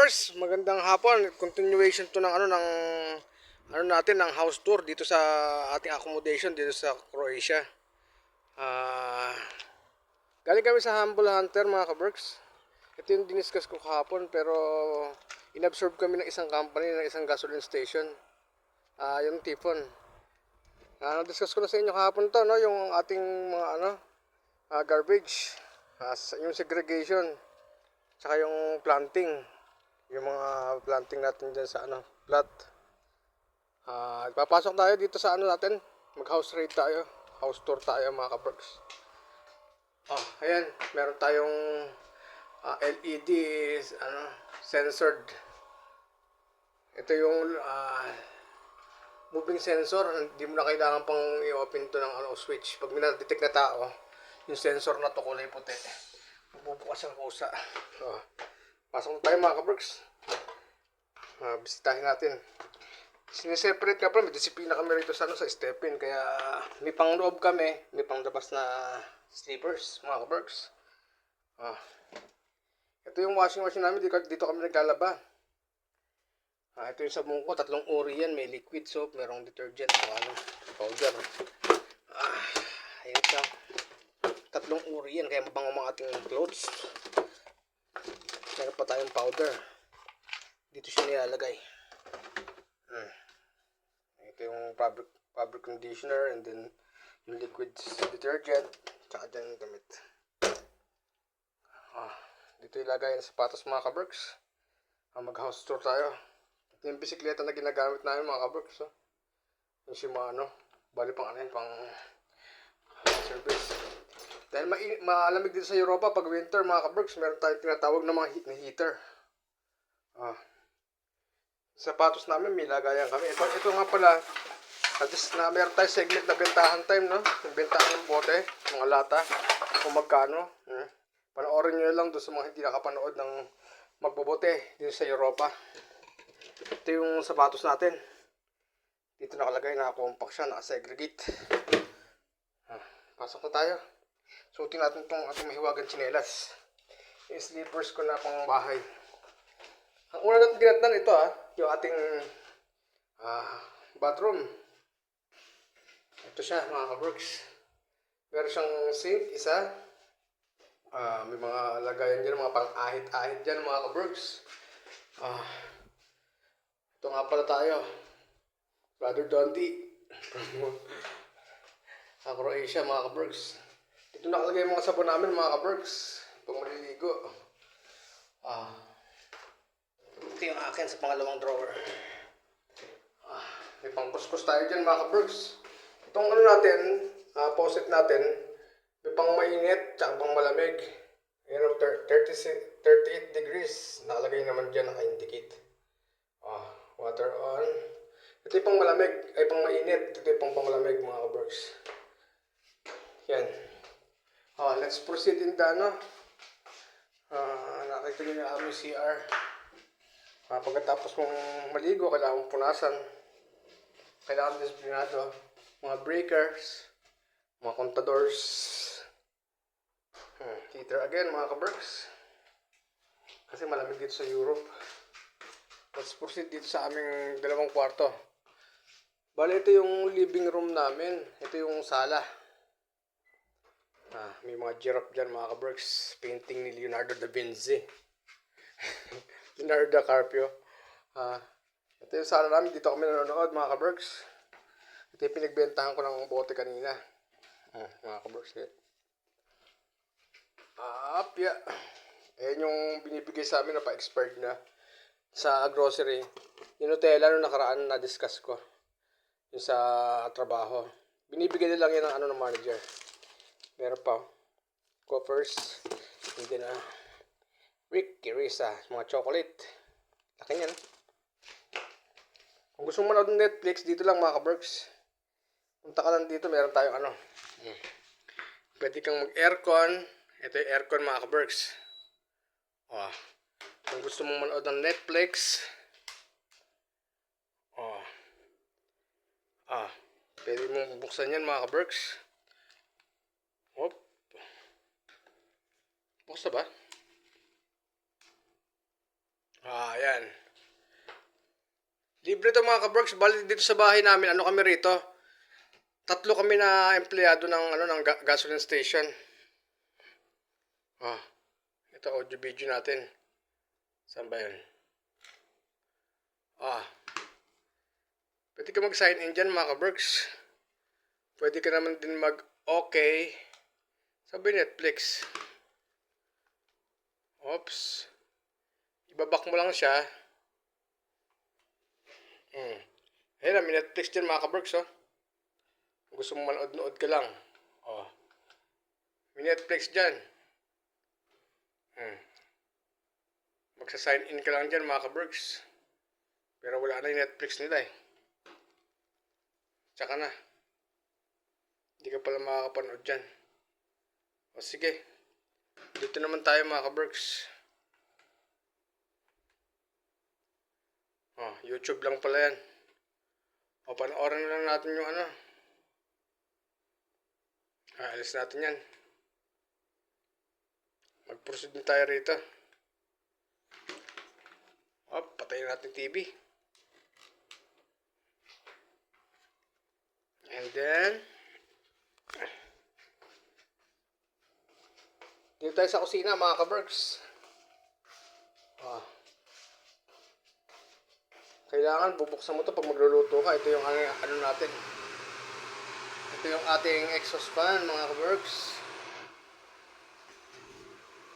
ka-Burst, magandang hapon. Continuation to ng natin ng house tour dito sa ating accommodation dito sa Croatia. Ah, galing kami sa Humble Hunter mga ka-Burst. Ito yung diniscuss ko kahapon pero inabsorb kami ng isang company, ng isang gasoline station. Yung Tipon. Na-discuss ko na sa inyo kahapon to, no, yung ating mga garbage, yung segregation, tsaka yung planting. Yung mga planting natin dyan sa plot. Papasok tayo dito sa natin. Mag house raid tayo. House tour tayo mga ka-Berks. Ayan. Meron tayong LED censored. Ito yung moving sensor. Hindi mo na kailangan pang i-open to ng switch. Pag minadetect na tao, yung sensor na to kulay puti. Bubukas ang kusa. Pasok tayo mga ka-Berks. Bisitahin natin. Sineseparate nga pala, may disiplina kami rito sa step-in. Kaya may pang loob kami, may pang labas na sleepers, mga ka-Berks. Ito yung washing machine namin, dito kami naglalaba. Ito yung sabon ko, 3 uri yan. May liquid soap, merong detergent, powder. Ayan siya. 3 uri yan, kaya mabango mga ating clothes. Meron pa tayong powder. Dito siya nilalagay. Ito yung fabric conditioner and then yung liquid detergent tsaka dyan damit. Dito ilagay yung sapatos mga ka-Berks. Mag house tour tayo. Ito yung bisikleta na ginagamit namin mga ka-Berks. Yung Shimano. Bali pang pang service. Dahil malamig dito sa Europa pag winter mga ka-Berks, meron tayong tinatawag na mga heater. Sapatos namin may lagayan kami. Ito nga pala, meron tayong segment na bentahan time, no? Yung bentahan ng bote, mga lata, kung magkano. Panoorin nyo lang doon sa mga hindi nakapanood ng magbobote dito sa Europa. Ito yung sapatos natin. Dito nakalagay, naka-compact siya, naka-segregate. Pasok na tayo. Suotin natin itong ating mahiwagang tsinelas. Yung slippers ko na pang bahay. Ang una natin ginatnan ito yung ating bathroom. Ito siya mga ka-Berks. Meron siyang sink, isa. May mga lagayan dyan, mga pang-ahit-ahit dyan mga ka-Berks. Ito nga pala tayo. Brother Dondi. Sa Croatia mga ka-Berks. Dito nakalagay yung mga sabon namin mga ka-Berks. Pag maliligo. Ito yung akin sa pangalawang drawer. May pang-kuskus tayo dyan mga ka-Berks. Itong natin, faucet natin, may pang mainit, tsaka pang malamig. Ayan, 38 degrees. Nakalagay naman dyan, naka-indicate. Water on. Ito yung pang malamig, ay pang mainit. Ito yung pang malamig mga ka-Berks. Yan. Let's proceed in the nakita nyo yung aming CR. Pagkatapos mong maligo, kailangan mong punasan. Kailangan disiplinado. Mga breakers, mga contadors. Heater again mga ka-Berks. Kasi malamig dito sa Europe. Let's proceed dito sa aming 2 kwarto. Bale, ito yung living room namin. Ito yung sala. May mga giraffe dyan mga ka-Berks. Painting ni Leonardo da Vinci. Leonardo DiCaprio. Ito yung sala namin. Dito kami nanonood mga ka-Berks. Ito yung pinagbentahan ko ng bote kanina. Mga ka-Berks. Ayan yung binibigay sa amin na pa-expired na sa grocery. Yung Nutella nung nakaraan na discuss ko. Yung sa trabaho. Binibigay nila lang yan ng manager. Meron pa. Coppers. Hindi na. Rick, Kirisa, mga chocolate. Laki yan. Kung gusto mo manood ng Netflix, dito lang mga ka-Berks. Punta ka lang dito, meron tayong pwede kang mag-aircon. Ito yung aircon mga ka-Berks. Kung gusto mong manood ng Netflix, pwede mong buksan yan mga ka-Berks. Buksan ba? Ayan. Libre to mga kaberks. Bali dito sa bahay namin, ano kami rito? 3 kami na empleyado ng gasoline station. Ito audio video natin. Saan ba yun? Pwede ka mag-sign in dyan mga kaberks. Pwede ka naman din mag-okay. Sabi Netflix. Oops. Ibabak mo lang siya. Ayun na, may Netflix dyan mga kaberks, oh. Kung gusto mo manood-nood ka lang. May Netflix dyan. Magsa-sign in ka lang dyan mga kaberks. Pero wala na yung Netflix nila eh. Tsaka na. Hindi ka pala makakapanood dyan. Sige. Dito naman tayo mga kaberks. YouTube lang pala yan. Panoorin na lang natin yung alis natin yan. Mag-proceed na tayo rito. Patayin natin TV. And then, dito tayo sa kusina mga kaberks. Kailangan bubuksan mo to pag magluluto ka. Ito yung natin. Ito yung ating exhaust fan mga kaberks.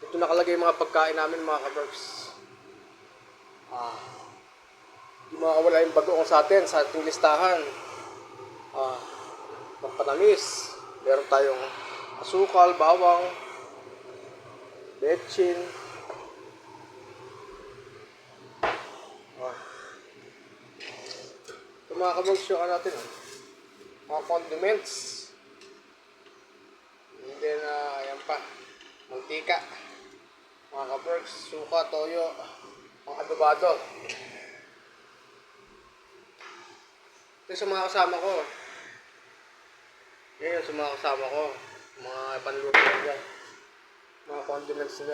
Ito nakalagay yung mga pagkain namin mga kaberks. Hindi makawala yung bagoong sa ating listahan. Magpatamis. Meron tayong asukal, bawang, betchin. Ito mga kaberks yung natin. Mga condiments. And then, ayan pa. Mantika. Mga kaberks, suka, toyo, mga adobado. Ito sa mga kasama ko. Yan sa mga kasama ko. Mga panluto nila. Mga condiments nila.